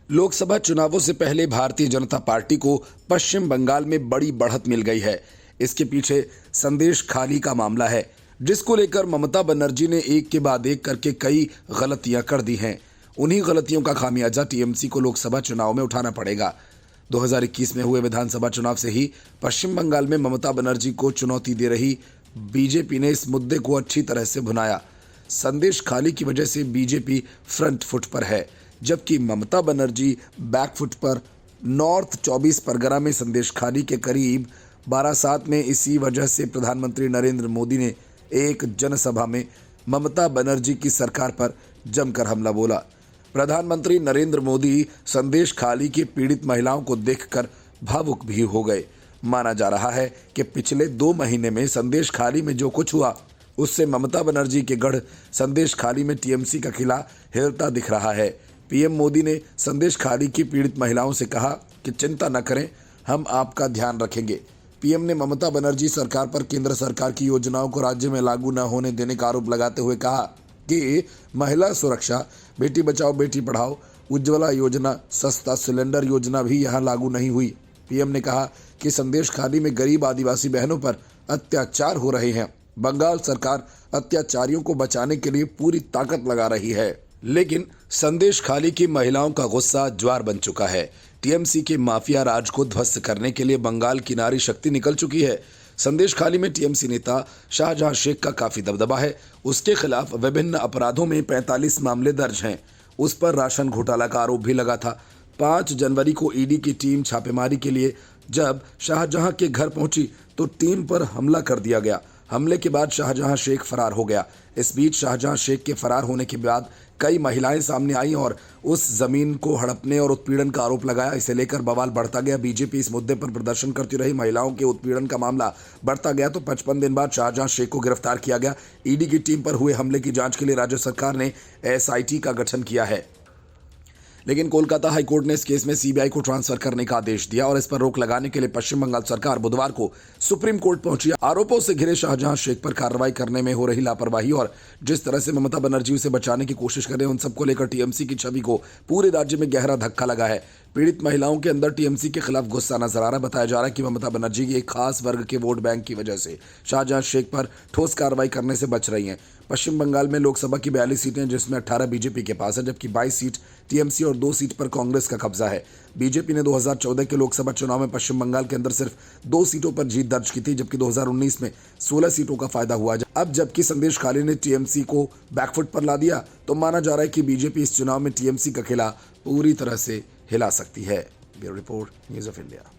लोकसभा चुनावों से पहले भारतीय जनता पार्टी को पश्चिम बंगाल में बड़ी बढ़त मिल गई है। इसके पीछे संदेश खाली का मामला है, जिसको लेकर ममता बनर्जी ने एक के बाद एक करके कई गलतियां कर दी हैं। उन्हीं गलतियों का खामियाजा टीएमसी को लोकसभा चुनाव में उठाना पड़ेगा। 2021 में हुए विधानसभा चुनाव से ही पश्चिम बंगाल में ममता बनर्जी को चुनौती दे रही बीजेपी ने इस मुद्दे को अच्छी तरह से भुनाया। संदेश खाली की वजह से बीजेपी फ्रंट फुट पर है, जबकि ममता बनर्जी बैकफुट पर। नॉर्थ 24 परगना में संदेश खाली के करीब बारासात में इसी वजह से प्रधानमंत्री नरेंद्र मोदी ने एक जनसभा में ममता बनर्जी की सरकार पर जमकर हमला बोला। प्रधानमंत्री नरेंद्र मोदी संदेश खाली की पीड़ित महिलाओं को देखकर भावुक भी हो गए। माना जा रहा है कि पिछले 2 महीने में संदेश खाली में जो कुछ हुआ, उससे ममता बनर्जी के गढ़ संदेश खाली में टीएमसी का किला हिलता दिख रहा है। पीएम मोदी ने संदेश खाली की पीड़ित महिलाओं से कहा कि चिंता न करें, हम आपका ध्यान रखेंगे। पीएम ने ममता बनर्जी सरकार पर केंद्र सरकार की योजनाओं को राज्य में लागू न होने देने का आरोप लगाते हुए कहा कि महिला सुरक्षा, बेटी बचाओ बेटी पढ़ाओ, उज्ज्वला योजना, सस्ता सिलेंडर योजना भी यहां लागू नहीं हुई। पीएम ने कहा कि संदेश खाली में गरीब आदिवासी बहनों पर अत्याचार हो रहे हैं। बंगाल सरकार अत्याचारियों को बचाने के लिए पूरी ताकत लगा रही है, लेकिन संदेश खाली की महिलाओं का गुस्सा ज्वार बन चुका है। टीएमसी के माफिया राज को ध्वस्त करने के लिए बंगाल की नारी शक्ति निकल चुकी है। संदेश खाली में टीएमसी नेता शाहजहां शेख का काफी दबदबा है। उसके खिलाफ विभिन्न अपराधों में 45 मामले दर्ज हैं। उस पर राशन घोटाला का आरोप भी लगा था। 5 जनवरी को ईडी की टीम छापेमारी के लिए जब शाहजहां के घर पहुंची तो टीम पर हमला कर दिया गया। हमले के बाद शाहजहां शेख फरार हो गया। इस बीच शाहजहां शेख के फरार होने के बाद कई महिलाएं सामने आई और उस जमीन को हड़पने और उत्पीड़न का आरोप लगाया। इसे लेकर बवाल बढ़ता गया। बीजेपी इस मुद्दे पर प्रदर्शन करती रही। महिलाओं के उत्पीड़न का मामला बढ़ता गया तो 55 दिन बाद शाहजहां शेख को गिरफ्तार किया गया। ईडी की टीम पर हुए हमले की जांच के लिए राज्य सरकार ने एसआईटी का गठन किया है, लेकिन कोलकाता हाईकोर्ट ने इस केस में सीबीआई को ट्रांसफर करने का आदेश दिया और इस पर रोक लगाने के लिए पश्चिम बंगाल सरकार बुधवार को सुप्रीम कोर्ट पहुंची। आरोपों से घिरे शाहजहां शेख पर कार्रवाई करने में हो रही लापरवाही और जिस तरह से ममता बनर्जी उसे बचाने की कोशिश कर रहे हैं, उन सबको लेकर टीएमसी की छवि को पूरे राज्य में गहरा धक्का लगा है। पीड़ित महिलाओं के अंदर टीएमसी के खिलाफ गुस्सा नजर आ रहा है। बताया जा रहा है कि ममता बनर्जी की एक खास वर्ग के वोट बैंक की वजह से शाहजहां शेख पर ठोस कार्रवाई करने से बच रही हैं। पश्चिम बंगाल में लोकसभा की 42 सीटें, जिसमें 18 बीजेपी के पास है, जबकि 22 सीट टीएमसी और 2 सीट पर कांग्रेस का कब्जा है। बीजेपी ने 2014 के लोकसभा चुनाव में पश्चिम बंगाल के अंदर सिर्फ 2 सीटों पर जीत दर्ज की थी, जबकि 2019 में 16 सीटों का फायदा हुआ। अब जबकि संदेश खाली ने टीएमसी को बैकफुट पर ला दिया, तो माना जा रहा है कि बीजेपी इस चुनाव में टीएमसी का किला पूरी तरह से हिला सकती है। Bureau report, news of India.